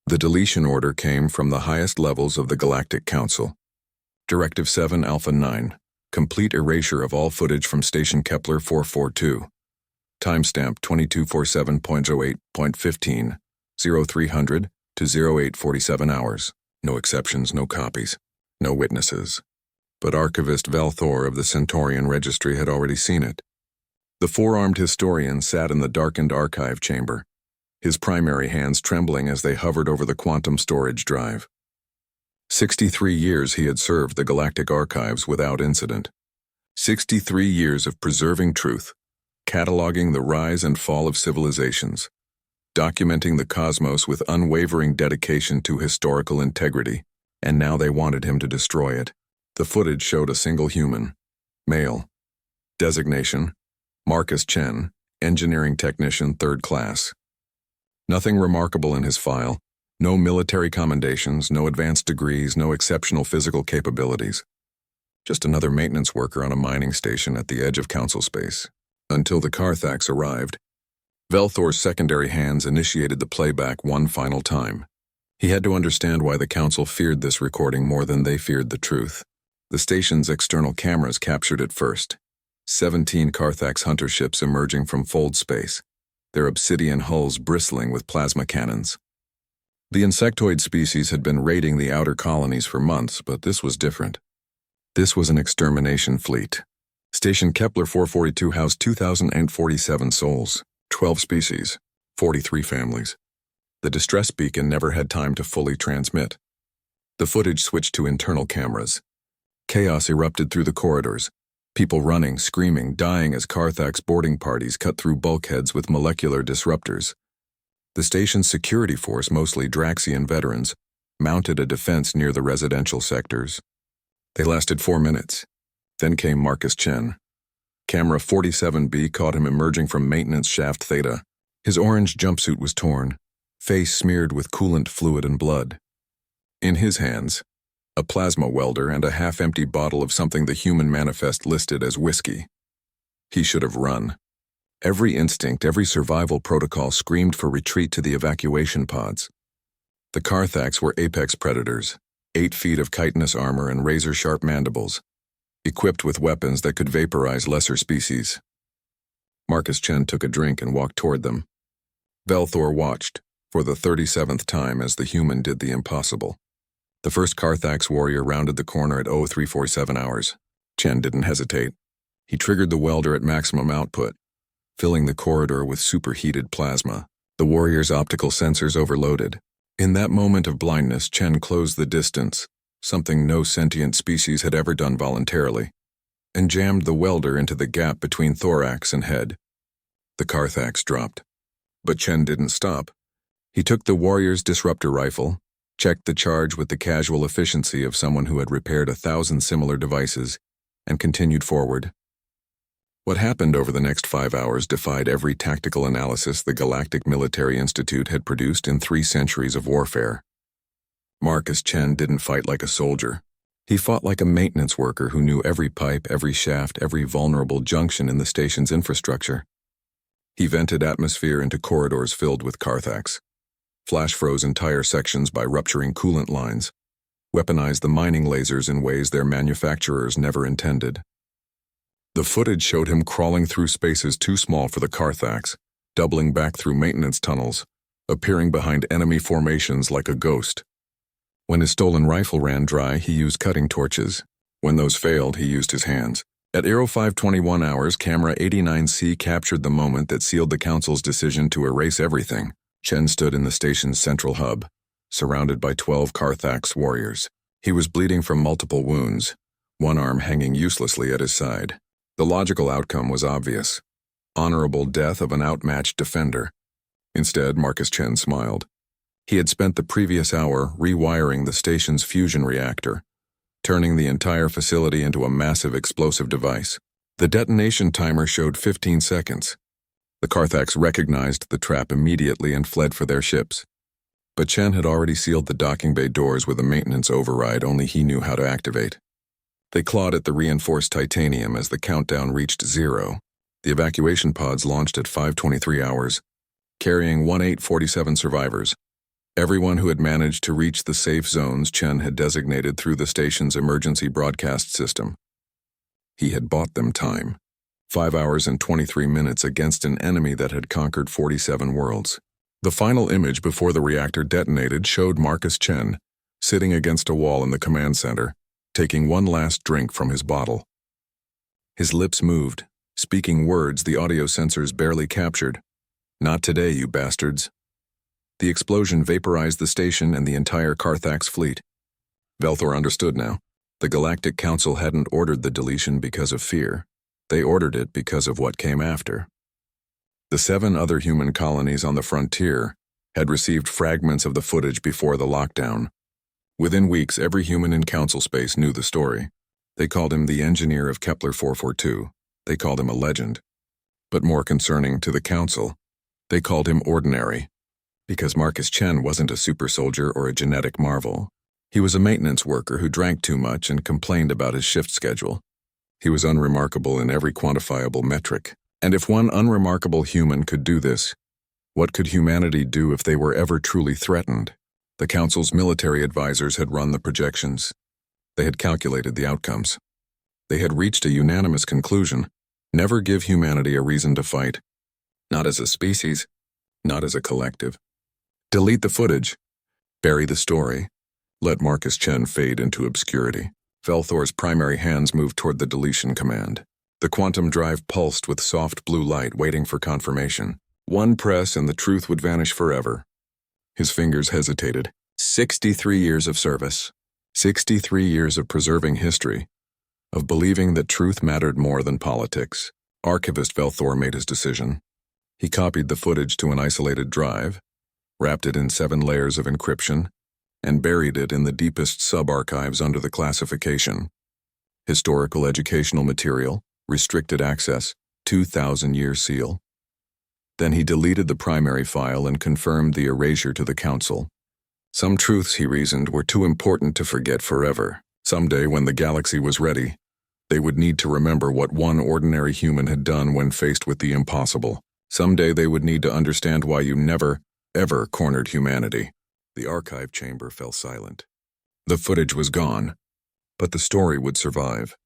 The deletion order came from the highest levels of the Galactic Council. Directive 7 Alpha 9. Complete erasure of all footage from Station Kepler 442. Timestamp 2247.08.15, 0300 to 0847 hours. No exceptions, no copies, no witnesses. But Archivist Velthor of the Centaurian Registry had already seen it. The four-armed historian sat in the darkened archive chamber, his primary hands trembling as they hovered over the quantum storage drive. 63 years he had served the Galactic Archives without incident. 63 years of preserving truth, cataloging the rise and fall of civilizations, documenting the cosmos with unwavering dedication to historical integrity, and now they wanted him to destroy it. The footage showed a single human, male. Designation, Marcus Chen, engineering technician 3rd class. Nothing remarkable in his file. No military commendations, no advanced degrees, no exceptional physical capabilities. Just another maintenance worker on a mining station at the edge of Council space. Until the Carthax arrived. Velthor's secondary hands initiated the playback one final time. He had to understand why the Council feared this recording more than they feared the truth. The station's external cameras captured it first. 17 Carthax hunter ships emerging from fold space, their obsidian hulls bristling with plasma cannons. The insectoid species had been raiding the outer colonies for months, but this was different. This was an extermination fleet. Station Kepler 442 housed 2,047 souls, 12 species, 43 families. The distress beacon never had time to fully transmit. The footage switched to internal cameras. Chaos erupted through the corridors. People running, screaming, dying as Carthax boarding parties cut through bulkheads with molecular disruptors. The station's security force, mostly Draxian veterans, mounted a defense near the residential sectors. They lasted 4 minutes. Then came Marcus Chen. Camera 47B caught him emerging from maintenance shaft Theta. His orange jumpsuit was torn, face smeared with coolant fluid and blood. In his hands, a plasma welder and a half-empty bottle of something the Human Manifest listed as whiskey. He should have run. Every instinct, every survival protocol screamed for retreat to the evacuation pods. The Carthax were apex predators, 8 feet of chitinous armor and razor-sharp mandibles, equipped with weapons that could vaporize lesser species. Marcus Chen took a drink and walked toward them. Velthor watched, for the 37th time, as the human did the impossible. The first Carthax warrior rounded the corner at 0347 hours. Chen didn't hesitate. He triggered the welder at maximum output, filling the corridor with superheated plasma. The warrior's optical sensors overloaded. In that moment of blindness, Chen closed the distance, something no sentient species had ever done voluntarily, and jammed the welder into the gap between thorax and head. The Carthax dropped. But Chen didn't stop. He took the warrior's disruptor rifle, checked the charge with the casual efficiency of someone who had repaired 1,000 similar devices, and continued forward. What happened over the next 5 hours defied every tactical analysis the Galactic Military Institute had produced in 3 centuries of warfare. Marcus Chen didn't fight like a soldier. He fought like a maintenance worker who knew every pipe, every shaft, every vulnerable junction in the station's infrastructure. He vented atmosphere into corridors filled with Carthax, flash-froze entire sections by rupturing coolant lines, weaponized the mining lasers in ways their manufacturers never intended. The footage showed him crawling through spaces too small for the Carthax, doubling back through maintenance tunnels, appearing behind enemy formations like a ghost. When his stolen rifle ran dry, he used cutting torches. When those failed, he used his hands. At 0521 hours, camera 89C captured the moment that sealed the Council's decision to erase everything. Chen stood in the station's central hub, surrounded by 12 Carthax warriors. He was bleeding from multiple wounds, one arm hanging uselessly at his side. The logical outcome was obvious: honorable death of an outmatched defender. Instead, Marcus Chen smiled. He had spent the previous hour rewiring the station's fusion reactor, turning the entire facility into a massive explosive device. The detonation timer showed 15 seconds. The Carthax recognized the trap immediately and fled for their ships. But Chen had already sealed the docking bay doors with a maintenance override only he knew how to activate. They clawed at the reinforced titanium as the countdown reached 0. The evacuation pods launched at 5:23 hours, carrying 1847 survivors. Everyone who had managed to reach the safe zones Chen had designated through the station's emergency broadcast system. He had bought them time. 5 hours and 23 minutes against an enemy that had conquered 47 worlds. The final image before the reactor detonated showed Marcus Chen, sitting against a wall in the command center, taking one last drink from his bottle. His lips moved, speaking words the audio sensors barely captured. "Not today, you bastards." The explosion vaporized the station and the entire Carthax fleet. Velthor understood now. The Galactic Council hadn't ordered the deletion because of fear. They ordered it because of what came after. The 7 other human colonies on the frontier had received fragments of the footage before the lockdown. Within weeks, every human in Council space knew the story. They called him the engineer of Kepler 442. They called him a legend. But more concerning to the Council, they called him ordinary. Because Marcus Chen wasn't a super soldier or a genetic marvel. He was a maintenance worker who drank too much and complained about his shift schedule. He was unremarkable in every quantifiable metric. And if one unremarkable human could do this, what could humanity do if they were ever truly threatened? The Council's military advisors had run the projections. They had calculated the outcomes. They had reached a unanimous conclusion: never give humanity a reason to fight. Not as a species, not as a collective. Delete the footage. Bury the story. Let Marcus Chen fade into obscurity. Velthor's primary hands moved toward the deletion command. The quantum drive pulsed with soft blue light, waiting for confirmation. One press and the truth would vanish forever. His fingers hesitated. 63 years of service. 63 years of preserving history. Of believing that truth mattered more than politics. Archivist Velthor made his decision. He copied the footage to an isolated drive, wrapped it in 7 layers of encryption, and buried it in the deepest sub-archives under the classification. Historical educational material, restricted access, 2,000-year seal. Then he deleted the primary file and confirmed the erasure to the Council. Some truths, he reasoned, were too important to forget forever. Someday, when the galaxy was ready, they would need to remember what one ordinary human had done when faced with the impossible. Someday they would need to understand why you never, ever cornered humanity. The archive chamber fell silent. The footage was gone, but the story would survive.